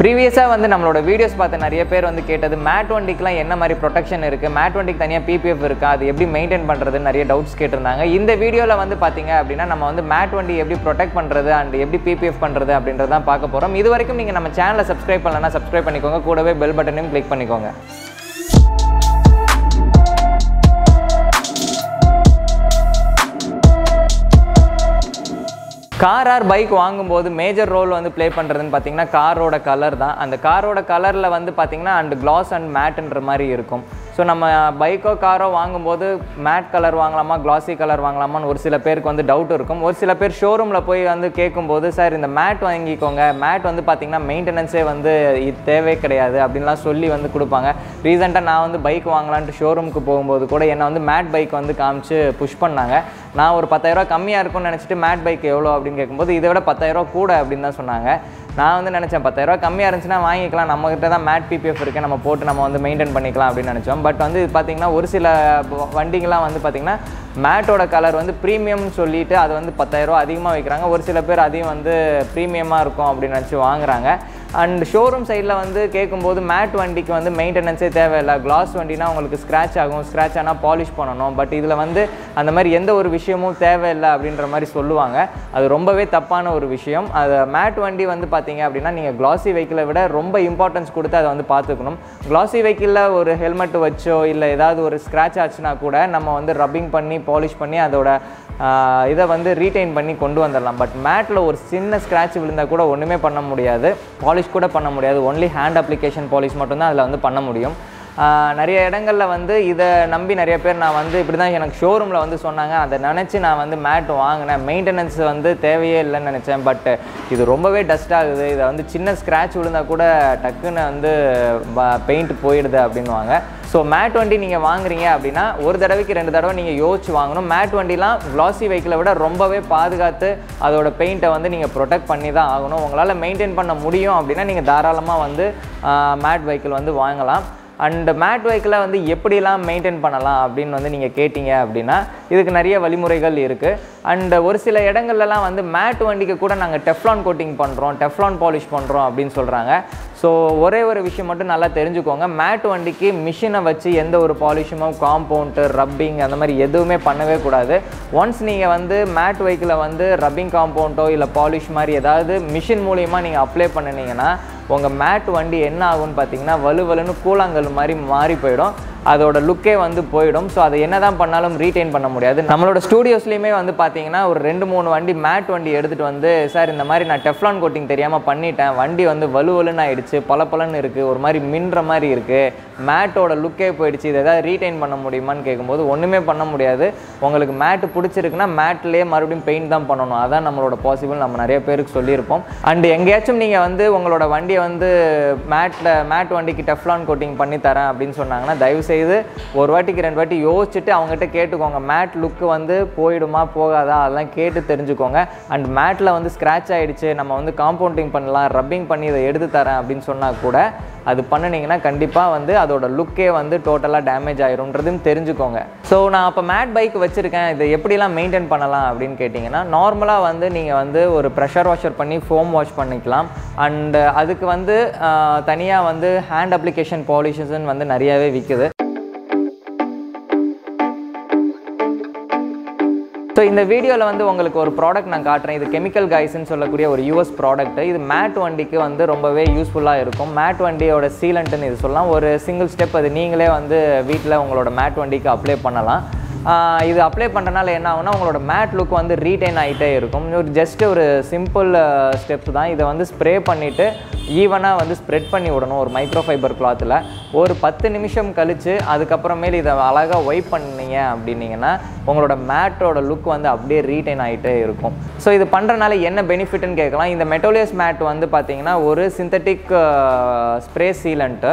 ப்ரீவியஸாக வந்து நம்மளோட வீடியோஸ் பார்த்து நிறைய பேர் வந்து கேட்டது மேட் வண்டிக்குலாம் என்ன மாதிரி ப்ரொடெக்ஷன் இருக்குது, மேட் வண்டிக்கு தனியாக PPF இருக்கா, அது எப்படி மெயின்டைன் பண்ணுறது நிறைய டவுட்ஸ் கேட்டிருந்தாங்க. இந்த வீடியோவில் வந்து பார்த்தீங்க அப்படின்னா நம்ம வந்து மேட் வண்டி எப்படி ப்ரொடெக்ட் பண்ணுறது அண்ட் எப்படி PPF பண்ணுறது அப்படின்றது தான் பார்க்க போகிறோம். இது வரைக்கும் நீங்கள் நம்ம சேனலை சப்ஸ்கிரைப் பண்ணலன்னா சப்ஸ்கிரைப் பண்ணிக்கோங்க, கூடவே பெல் பட்டனையும் கிளிக் பண்ணிக்கோங்க. கார் ஆர் பைக் வாங்கும்போது மேஜர் ரோல் வந்து ப்ளே பண்ணுறதுன்னு பார்த்தீங்கன்னா காரோட கலர் தான். அந்த காரோட கலரில் வந்து பார்த்தீங்கன்னா அண்ட் கிளாஸ் அண்ட் மேட்டுன்ற மாதிரி இருக்கும். ஸோ நம்ம பைக்கோ காரோ வாங்கும்போது மேட் கலர் வாங்கலாமா கிளாஸி கலர் வாங்கலாமான்னு ஒரு சில பேருக்கு வந்து டவுட் இருக்கும். ஒரு சில பேர் ஷோரூமில் போய் வந்து கேட்கும்போது சார் இந்த மேட் வாங்கிக்கோங்க, மேட் வந்து பார்த்திங்கன்னா மெயின்டெனன்ஸே வந்து இது தேவை கிடையாது அப்படின்லாம் சொல்லி வந்து கொடுப்பாங்க. ரீசெண்டாக நான் வந்து பைக் வாங்கலான்ட்டு ஷோரூமுக்கு போகும்போது கூட என்னை வந்து மேட் பைக் வந்து காமிச்சு புஷ் பண்ணாங்க. நான் ஒரு 10,000 கம்மியாக இருக்கும்னு நினச்சிட்டு மேட் பைக் எவ்வளோ அப்படின்னு கேட்கும்போது இதை விட 10,000 கூட அப்படின்னு தான் சொன்னாங்க. நான் வந்து நினச்சேன் 10,000 கம்மியாக இருந்துச்சுன்னா வாங்கிக்கலாம், நம்மகிட்ட தான் மேட் PPF இருக்குது, நம்ம போட்டு நம்ம வந்து மெயின்டைன் பண்ணிக்கலாம் அப்படின்னு நினச்சோம். பட் வந்து இது பார்த்திங்கன்னா ஒரு சில வண்டிங்கெலாம் வந்து பார்த்திங்கன்னா மேட்டோட கலர் வந்து ப்ரீமியம்னு சொல்லிவிட்டு அது வந்து 10,000 அதிகமாக வைக்கிறாங்க. ஒரு சில பேர் அதையும் வந்து ப்ரீமியமாக இருக்கும் அப்படின்னு நினச்சி வாங்குறாங்க. அண்ட் ஷோரூம் சைடில் வந்து கேட்கும்போது மேட் வண்டிக்கு வந்து மெயின்டெனன்ஸே தேவையில்லை, கிளாஸ் வண்டினா உங்களுக்கு ஸ்க்ராட்ச் ஆகும், ஸ்க்ராட்ச் ஆனால் பாலிஷ் பண்ணணும், பட் இதில் வந்து அந்த மாதிரி எந்த ஒரு விஷயமும் தேவையில்லை அப்படின்ற மாதிரி சொல்லுவாங்க. அது ரொம்பவே தப்பான ஒரு விஷயம். அது மேட் வண்டி வந்து பார்த்தீங்க அப்படின்னா நீங்கள் கிளாஸி வெஹிக்கிளை விட ரொம்ப இம்பார்ட்டன்ஸ் கொடுத்து அதை வந்து பார்த்துக்கணும். கிளாஸி வெஹிக்கிளில் ஒரு ஹெல்மெட் வச்சோ இல்லை ஏதாவது ஒரு ஸ்க்ராட்ச் ஆச்சுன்னா கூட நம்ம வந்து ரப்பிங் பண்ணி பாலிஷ் பண்ணி அதோட இதை வந்து ரீட்டைன் பண்ணி கொண்டு வந்துடலாம். பட் மேட்டில் ஒரு சின்ன ஸ்க்ராட்ச் விழுந்தால் கூட ஒன்றுமே பண்ண முடியாது, பாலிஷ் கூட பண்ண முடியாது. ஒன்லி ஹேண்ட் அப்ளிகேஷன் பாலிஷ் மட்டும்தான் அதில் வந்து பண்ண முடியும். நிறைய இடங்களில் வந்து இதை நம்பி நிறைய பேர் நான் வந்து இப்படி தான் எனக்கு ஷோரூமில் வந்து சொன்னாங்க, அதை நினச்சி நான் வந்து மேட் வாங்கினேன், மெயின்டெனன்ஸ் வந்து தேவையே இல்லைன்னு நினச்சேன். பட் இது ரொம்பவே டஸ்ட் ஆகுது, இதை வந்து சின்ன ஸ்க்ராட்ச் விழுந்தால் கூட டக்குன்னு வந்து பெயிண்ட் போயிடுது அப்படின்வாங்க. ஸோ மேட் வண்டி நீங்கள் வாங்குறீங்க அப்படின்னா ஒரு தடவைக்கு 2 தடவை நீங்கள் யோசிச்சு வாங்கணும். மேட் வண்டிலாம் கிளாஸி வெஹிக்கிளை விட ரொம்பவே பாதுகாத்து அதோட பெயிண்ட்டை வந்து நீங்கள் ப்ரொடெக்ட் பண்ணி தான் ஆகணும். உங்களால் மெயின்டைன் பண்ண முடியும் அப்படின்னா நீங்கள் தாராளமாக வந்து மேட் வெஹிக்கிள் வந்து வாங்கலாம். அண்ட் மேட் வெஹிக்கிளை வந்து எப்படிலாம் மெயின்டைன் பண்ணலாம் அப்படின்னு வந்து நீங்கள் கேட்டிங்க அப்படின்னா இதுக்கு நிறைய வழிமுறைகள் இருக்குது. அண்ட் ஒரு சில இடங்கள்லாம் வந்து மேட் வண்டிக்கு கூட நாங்கள் டெஃப்லான் கோட்டிங் பண்ணுறோம், டெஃப்லான் பாலிஷ் பண்ணுறோம் அப்படின்னு சொல்கிறாங்க. ஸோ ஒரே ஒரு விஷயம் மட்டும் நல்லா தெரிஞ்சுக்கோங்க, மேட் வண்டிக்கு மிஷினை வச்சு எந்த ஒரு பாலிஷுமும் காம்பவுண்டு ரப்பிங் அந்த மாதிரி எதுவுமே பண்ணவே கூடாது. ஒன்ஸ் நீங்கள் வந்து மேட் வெஹிக்கிளை வந்து ரப்பிங் காம்பவுண்டோ இல்லை பாலிஷ் மாதிரி ஏதாவது மிஷின் மூலிமா நீங்கள் அப்ளை பண்ணினீங்கன்னா உங்கள் மேட் வண்டி என்ன ஆகும்னு பார்த்தீங்கன்னா வலுவலுன்னு கூழாங்கல் மாதிரி மாறி போயிடும், அதோட லுக்கே வந்து போயிடும். ஸோ அதை என்ன தான் பண்ணாலும் ரீட்டைன் பண்ண முடியாது. நம்மளோட ஸ்டூடியோஸ்லேயுமே வந்து பார்த்தீங்கன்னா ஒரு 2-3 வண்டி மேட் வண்டி எடுத்துகிட்டு வந்து சார் இந்த மாதிரி நான் டெஃப்லான் கோட்டிங் தெரியாமல் பண்ணிட்டேன், வண்டி வந்து வலுவலுன்னு ஆகிடுச்சு, பளபளன்னு இருக்குது, ஒரு மாதிரி மின்ற மாதிரி இருக்குது, மேட்டோட லுக்கே போயிடுச்சு, இதை ஏதாவது ரீட்டைன் பண்ண முடியுமான்னு கேட்கும்போது ஒன்றுமே பண்ண முடியாது. உங்களுக்கு மேட்டு பிடிச்சிருக்குன்னா மேட்லேயே மறுபடியும் பெயிண்ட் தான் பண்ணணும், அதான் நம்மளோட பாசிபிள், நம்ம நிறைய பேருக்கு சொல்லியிருப்போம். அண்ட் எங்கேயாச்சும் நீங்கள் வந்து உங்களோட வண்டியை வந்து மேட் வண்டிக்கு டெஃப்லான் கோட்டிங் பண்ணி தரேன் அப்படின்னு சொன்னாங்கன்னா தயவு செய்து ஒரு வாட்டிக்கு 2 வாட்டி யோசிச்சுட்டு அவங்ககிட்ட கேட்டுக்கோங்க, மேட் லுக்கு வந்து போயிடுமா போகாதா அதெல்லாம் கேட்டு தெரிஞ்சுக்கோங்க. அண்ட் மேட்டில் வந்து ஸ்க்ராட்ச் ஆகிடுச்சு, நம்ம வந்து காம்பவுண்டிங் பண்ணலாம், ரப்பிங் பண்ணி இதை எடுத்து தரேன் அப்படின்னு சொன்னால் கூட அது பண்ணினீங்கன்னா கண்டிப்பாக வந்து அதோட லுக்கே வந்து டோட்டலாக டேமேஜ் ஆயிரும்ன்றதும் தெரிஞ்சுக்கோங்க. ஸோ நான் அப்போ மேட் பைக் வச்சுருக்கேன், இதை எப்படிலாம் மெயின்டைன் பண்ணலாம் அப்படின்னு கேட்டிங்கன்னா நார்மலாக வந்து நீங்கள் வந்து ஒரு ப்ரெஷர் வாஷர் பண்ணி ஃபோம் வாஷ் பண்ணிக்கலாம். அண்ட் அதுக்கு வந்து தனியாக வந்து ஹேண்ட் அப்ளிகேஷன் பாலிஷஸ்ன்னு வந்து நிறையாவே விற்குது. ஸோ இந்த வீடியோவில் வந்து உங்களுக்கு ஒரு ப்ராடக்ட் நான் காட்டுறேன். இது கெமிக்கல் கைஸ்ன்னு சொல்லக்கூடிய ஒரு US ப்ராடக்ட். இது மேட் வண்டிக்கு வந்து ரொம்பவே யூஸ்ஃபுல்லாக இருக்கும். மேட் வண்டியோட சீலண்ட்டுன்னு இது சொல்லலாம். ஒரு சிங்கிள் ஸ்டெப், அது நீங்களே வந்து வீட்டில் உங்களோட மேட் வண்டிக்கு அப்ளை பண்ணலாம். இது அப்ளை பண்ணுறனால என்ன ஆகும்னா உங்களோட மேட் லுக் வந்து ரீட்டைன் ஆகிட்டே இருக்கும். ஜஸ்ட் ஒரு சிம்பிள் ஸ்டெப்ஸ் தான். இதை வந்து ஸ்ப்ரே பண்ணிவிட்டு ஈவனாக வந்து ஸ்ப்ரெட் பண்ணி விடணும் ஒரு மைக்ரோஃபைபர் கிளாத்தில். ஒரு 10 நிமிஷம் கழித்து அதுக்கப்புறமேல் இதை அழகாக ஒய்ப் பண்ணிங்க அப்படின்னீங்கன்னா உங்களோட மேட்டோட லுக் வந்து அப்படியே ரீட்டைன் ஆகிட்டே இருக்கும். ஸோ இது பண்ணுறனால என்ன பெனிஃபிட்னு கேட்கலாம். இந்த மெட்டோலியஸ் மேட் வந்து பார்த்திங்கன்னா ஒரு சிந்தட்டிக் ஸ்ப்ரே சீலண்ட்டு.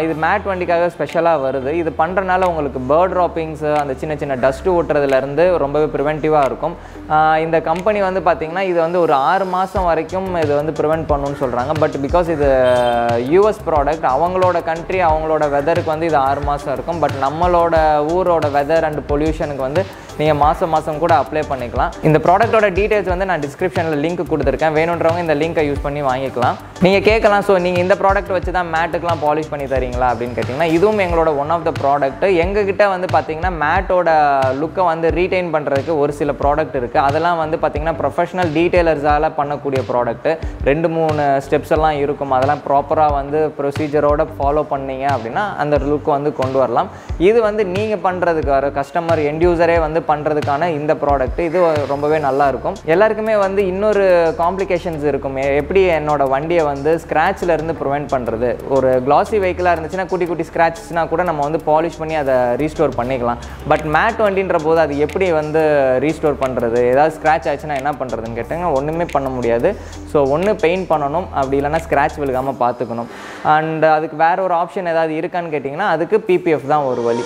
இது மேட் வண்டிக்காக ஸ்பெஷலாக வருது. இது பண்ணுறனால உங்களுக்கு பேர்ட் ட்ராப்பிங்ஸு அந்த சின்ன சின்ன டஸ்ட்டு ஓட்டுறதுலேருந்து ரொம்பவே ப்ரிவென்டிவாக இருக்கும். இந்த கம்பெனி வந்து பார்த்திங்கன்னா இது வந்து ஒரு 6 மாதம் வரைக்கும் இது வந்து ப்ரிவென்ட் பண்ணணும்னு சொல்கிறாங்க. பட் பிகாஸ் இது US ப்ராடக்ட், அவங்களோட கண்ட்ரி அவங்களோட வெதருக்கு வந்து இது 6 மாதம் இருக்கும். பட் நம்மளோட ஊரோட வெதர் அண்ட் பொல்யூஷனுக்கு வந்து நீங்கள் மாதம் கூட அப்ளை பண்ணிக்கலாம். இந்த ப்ராடக்ட்டோட டீட்டெயில்ஸ் வந்து நான் டிஸ்கிரிப்ஷனில் லிங்க் கொடுத்துருக்கேன். வேணுன்றவங்க இந்த லிங்கை யூஸ் பண்ணி வாங்கிக்கலாம். நீங்கள் கேட்கலாம், ஸோ நீங்கள் இந்த ப்ராடக்ட் வச்சு தான் மேட்டுக்கெலாம் பாலிஷ் பண்ணி தரீங்களா அப்படின்னு கேட்டிங்கன்னா, இதுவும் எங்களோட ஒன் ஆஃப் த ப்ராடக்ட். எங்ககிட்ட வந்து பார்த்திங்கன்னா மேட்டோட லுக்கை வந்து ரீட்டைன் பண்ணுறதுக்கு ஒரு சில ப்ராடக்ட் இருக்குது. அதெல்லாம் வந்து பார்த்திங்கன்னா ப்ரொஃபஷனல் டீட்டெயிலர்ஸால் பண்ணக்கூடிய ப்ராடக்ட்டு. 2-3 ஸ்டெப்ஸ் எல்லாம் இருக்கும். அதெல்லாம் ப்ராப்பராக வந்து ப்ரொசீஜரோடு ஃபாலோ பண்ணிங்க அப்படின்னா அந்த லுக்கை வந்து கொண்டு வரலாம். இது வந்து நீங்கள் பண்ணுறதுக்கு வர கஸ்டமர் எண்ட் யூசரே வந்து பண்ணுறதுக்கான இந்த ப்ராடக்ட். இது ரொம்பவே நல்லாயிருக்கும். எல்லாருக்குமே வந்து இன்னொரு காம்ப்ளிகேஷன்ஸ் இருக்கும். எப்படி என்னோட வண்டியை வந்து ஸ்க்ராட்ச்லேருந்து ப்ரிவெண்ட் பண்ணுறது. ஒரு கிளாசி வெஹிக்கிளாக இருந்துச்சுன்னா குட்டி ஸ்க்ராச்சஸ்னால் கூட நம்ம வந்து பாலிஷ் பண்ணி அதை ரீஸ்டோர் பண்ணிக்கலாம். பட் மேட் வண்டின்ற போது அது எப்படி வந்து ரீஸ்டோர் பண்ணுறது, ஏதாவது ஸ்க்ராட்ச் ஆச்சுன்னா என்ன பண்ணுறதுன்னு கேட்டாங்க, ஒன்றுமே பண்ண முடியாது. ஸோ ஒன்று பெயிண்ட் பண்ணணும், அப்படி இல்லைனா ஸ்க்ராட்ச் விழுகாமல் பார்த்துக்கணும். அண்ட் அதுக்கு வேறு ஒரு ஆப்ஷன் ஏதாவது இருக்கான்னு கேட்டிங்கன்னா அதுக்கு PPF தான் ஒரு வழி.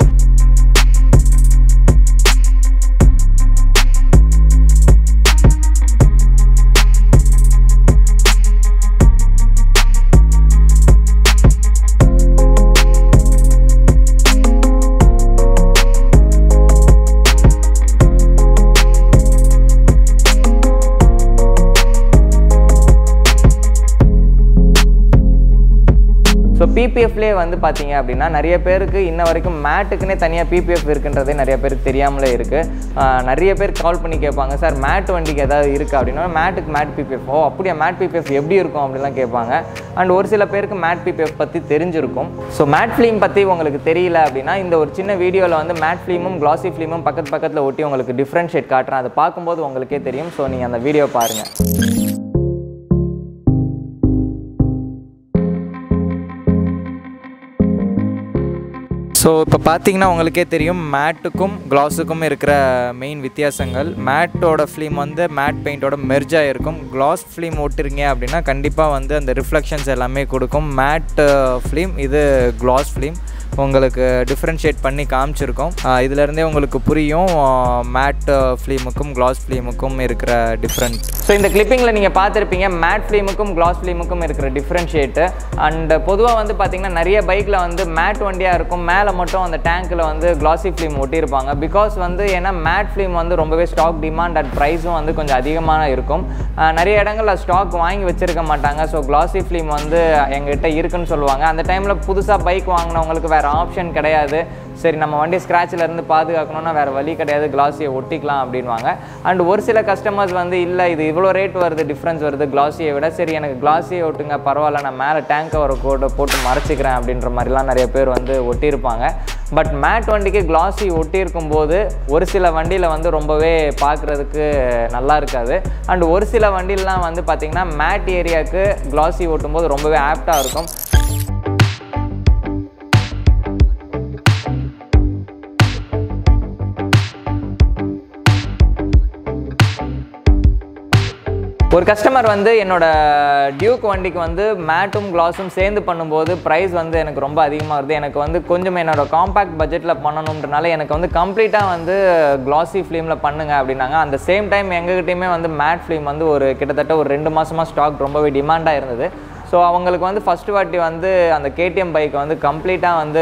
ஸோ PPFலேயே வந்து பார்த்தீங்க அப்படின்னா நிறைய பேருக்கு இன்ன வரைக்கும் மேட்டுக்குன்னே தனியாக PPF இருக்குன்றதே நிறைய பேருக்கு தெரியாமலே இருக்குது. நிறைய பேர் கால் பண்ணி கேட்பாங்க, சார் மேட் வண்டிக்கு ஏதாவது இருக்குது அப்படின்னா மேட்டுக்கு மேட் PPF, ஓ அப்படியே மேட் PPF எப்படி இருக்கும் அப்படிலாம் கேட்பாங்க. அண்ட் ஒரு சில பேருக்கு மேட் PPF பற்றி தெரிஞ்சிருக்கும். ஸோ மேட் ஃபிலிம் பற்றி உங்களுக்கு தெரியல அப்படின்னா இந்த ஒரு சின்ன வீடியோவில் வந்து மேட் ஃபிலிமும் கிளாசி ஃபிலிமும் பக்கத்தில் ஒட்டி உங்களுக்கு டிஃப்ரென்ஷியேட் காட்டுறேன். அதை பார்க்கும்போது உங்களுக்கே தெரியும். ஸோ நீங்கள் அந்த வீடியோ பாருங்கள். ஸோ இப்போ பார்த்தீங்கன்னா உங்களுக்கே தெரியும் மேட்டுக்கும் கிளாஸுக்கும் இருக்கிற மெயின் வித்தியாசங்கள். மேட்டோட ஃபிலிம் வந்து மேட் பெயிண்டோட மெர்ஜாக இருக்கும். கிளாஸ் ஃபிலிம் ஓட்டுறீங்க அப்படின்னா கண்டிப்பாக வந்து அந்த ரிஃப்ளெக்ஷன்ஸ் எல்லாமே கொடுக்கும். மேட் ஃபிலிம், இது கிளாஸ் ஃபிலிம். உங்களுக்கு டிஃப்ரென்ஷியேட் பண்ணி காமிச்சிருக்கோம். இதிலேருந்தே உங்களுக்கு புரியும் மேட் ஃபிலிமுக்கும் கிளாஸ் ஃபிலிமுக்கும் இருக்கிற டிஃப்ரெண்ட். ஸோ இந்த கிளிப்பிங்கில் நீங்கள் பார்த்துருப்பீங்க மேட் ஃபிலிமுக்கும் கிளாஸ் ஃபிலிமுக்கும் இருக்கிற டிஃப்ரென்ஷியேட்டு. அண்ட் பொதுவாக வந்து பார்த்திங்கன்னா நிறைய பைக்கில் வந்து மேட் வண்டியாக இருக்கும், மேலே மட்டும் அந்த டேங்க்கில் வந்து கிளாசி ஃபிலிம் ஒட்டியிருப்பாங்க. பிகாஸ் வந்து ஏன்னா மேட் ஃபிலிம் வந்து ரொம்பவே ஸ்டாக் டிமாண்ட் அண்ட் ப்ரைஸும் வந்து கொஞ்சம் அதிகமாக இருக்கும். நிறைய இடங்களில் ஸ்டாக் வாங்கி வச்சுருக்க மாட்டாங்க. ஸோ கிளாசி ஃபிலிம் வந்து எங்ககிட்ட இருக்குன்னு சொல்லுவாங்க. அந்த டைமில் புதுசாக பைக் வாங்கினவங்களுக்கு வேறு ஆப்ஷன் கிடையாது. சரி, நம்ம வண்டி ஸ்க்ராட்சிலேருந்து பாதுகாக்கணும்னா வேறு வழி கிடையாது, கிளாஸியை ஒட்டிக்கலாம் அப்படின்வாங்க. அண்ட் ஒரு சில கஸ்டமர்ஸ் வந்து இல்லை இது இவ்வளோ ரேட் வருது, டிஃப்ரென்ஸ் வருது கிளாஸியை விட, சரி எனக்கு கிளாஸியை ஒட்டுங்க பரவாயில்ல, நான் மேலே டேங்க் கவர் கோட்டை போட்டு மறைச்சிக்கிறேன் அப்படின்ற மாதிரிலாம் நிறைய பேர் வந்து ஒட்டியிருப்பாங்க. பட் மேட் வண்டிக்கு கிளாஸி ஒட்டியிருக்கும் போது ஒரு சில வண்டியில் வந்து ரொம்பவே பார்க்குறதுக்கு நல்லா இருக்காது. அண்ட் ஒரு சில வண்டியிலலாம் வந்து பார்த்திங்கன்னா மேட் ஏரியாவுக்கு கிளாஸி ஓட்டும்போது ரொம்பவே ஆப்டாக இருக்கும். ஒரு கஸ்டமர் வந்து என்னோட டியூக் வண்டிக்கு வந்து மேட்டும் கிளாஸும் சேர்ந்து பண்ணும்போது ப்ரைஸ் வந்து எனக்கு ரொம்ப அதிகமாக வருது, எனக்கு வந்து கொஞ்சம் என்னோட காம்பேக்ட் பட்ஜெட்டில் பண்ணணுன்றனால எனக்கு வந்து கம்ப்ளீட்டாக வந்து கிளாஸி ஃபிலிமில் பண்ணுங்க அப்படின்னாங்க. அந்த சேம் டைம் எங்ககிட்டையுமே வந்து மேட் ஃபிலிம் வந்து ஒரு கிட்டத்தட்ட ஒரு 2 மாதமாக ஸ்டாக் ரொம்பவே டிமாண்டாக இருந்தது. ஸோ அவங்களுக்கு வந்து ஃபஸ்ட்டு வாட்டி வந்து அந்த KTM பைக்கை வந்து கம்ப்ளீட்டாக வந்து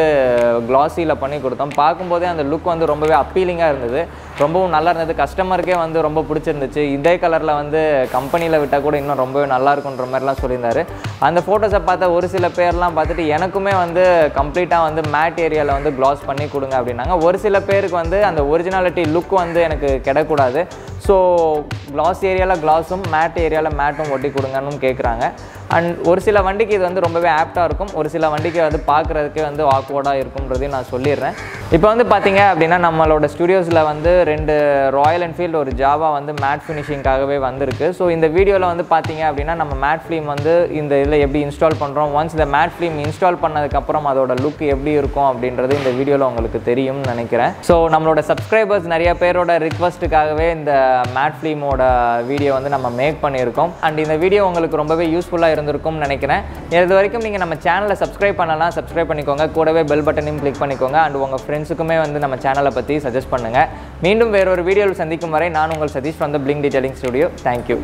கிளாஸியில் பண்ணி கொடுத்தோம். பார்க்கும்போதே அந்த லுக் வந்து ரொம்பவே அப்பீலிங்காக இருந்தது, ரொம்பவும் நல்லா இருந்தது. கஸ்டமருக்கே வந்து ரொம்ப பிடிச்சிருந்துச்சு. இதே கலரில் வந்து கம்பெனியில் விட்டால் கூட இன்னும் ரொம்பவே நல்லாயிருக்குன்ற மாதிரிலாம் சொல்லியிருந்தாரு. அந்த ஃபோட்டோஸை பார்த்த ஒரு சில பேர்லாம் பார்த்துட்டு எனக்குமே வந்து கம்ப்ளீட்டாக வந்து மேட் ஏரியாவில் வந்து கிளாஸ் பண்ணி கொடுங்க அப்படின்னாங்க. ஒரு சில பேருக்கு வந்து அந்த ஒரிஜினாலிட்டி லுக் வந்து எனக்கு கிடக்கூடாது. ஸோ கிளாஸ் ஏரியாவில் கிளாஸும் மேட் ஏரியாவில் மேட்டும் ஒட்டி கொடுங்கன்னு கேட்குறாங்க. அண்ட் ஒரு சில வண்டிக்கு இது வந்து ரொம்பவே ஆப்டாக இருக்கும், ஒரு சில வண்டிக்கு வந்து பார்க்குறதுக்கே வந்து ஆக்வர்டாக இருக்கும்ன்றதையும் நான் சொல்லிடுறேன். இப்போ வந்து பார்த்தீங்க அப்படின்னா நம்மளோட ஸ்டுடியோஸில் வந்து 2 ராயல் என்ஃபீல்டு ஒரு ஜாவா வந்து மேட் ஃபினிஷிங்காகவே வந்திருக்கு. ஸோ இந்த வீடியோவில் வந்து பார்த்தீங்க அப்படின்னா நம்ம மேட் ஃபிலிம் வந்து இந்த இதில் எப்படி இன்ஸ்டால் பண்ணுறோம், ஒன்ஸ் இந்த மேட் ஃபிலிம் இன்ஸ்டால் பண்ணதுக்கப்புறம் அதோட லுக் எப்படி இருக்கும் அப்படின்றது இந்த வீடியோவில் உங்களுக்கு தெரியும்னு நினைக்கிறேன். ஸோ நம்மளோட சப்ஸ்கிரைபர்ஸ் நிறைய பேரோட ரிக்வஸ்ட்டுக்காகவே இந்த மேட் ஃபிலிமோட வீடியோ வந்து நம்ம மேக் பண்ணியிருக்கோம். அண்ட் இந்த வீடியோ உங்களுக்கு ரொம்பவே யூஸ்ஃபுல்லாக இருந்திருக்கும்னு நினைக்கிறேன். இது வரைக்கும் நீங்கள் நம்ம சேனலை சப்ஸ்கிரைப் பண்ணலாம், சப்ஸ்கிரைப் பண்ணிக்கோங்க, கூடவே பெல் பட்டனையும் கிளிக் பண்ணிக்கோங்க. அண்ட் உங்கள் ஃப்ரெண்ட்ஸுக்குமே வந்து நம்ம சேனலை பற்றி சஜஸ்ட் பண்ணுங்கள். மீண்டும் வேறொரு வீடியோவில் சந்திக்கும் வரை நான் உங்கள் Satish from the Bling Detailing Studio. Thank you.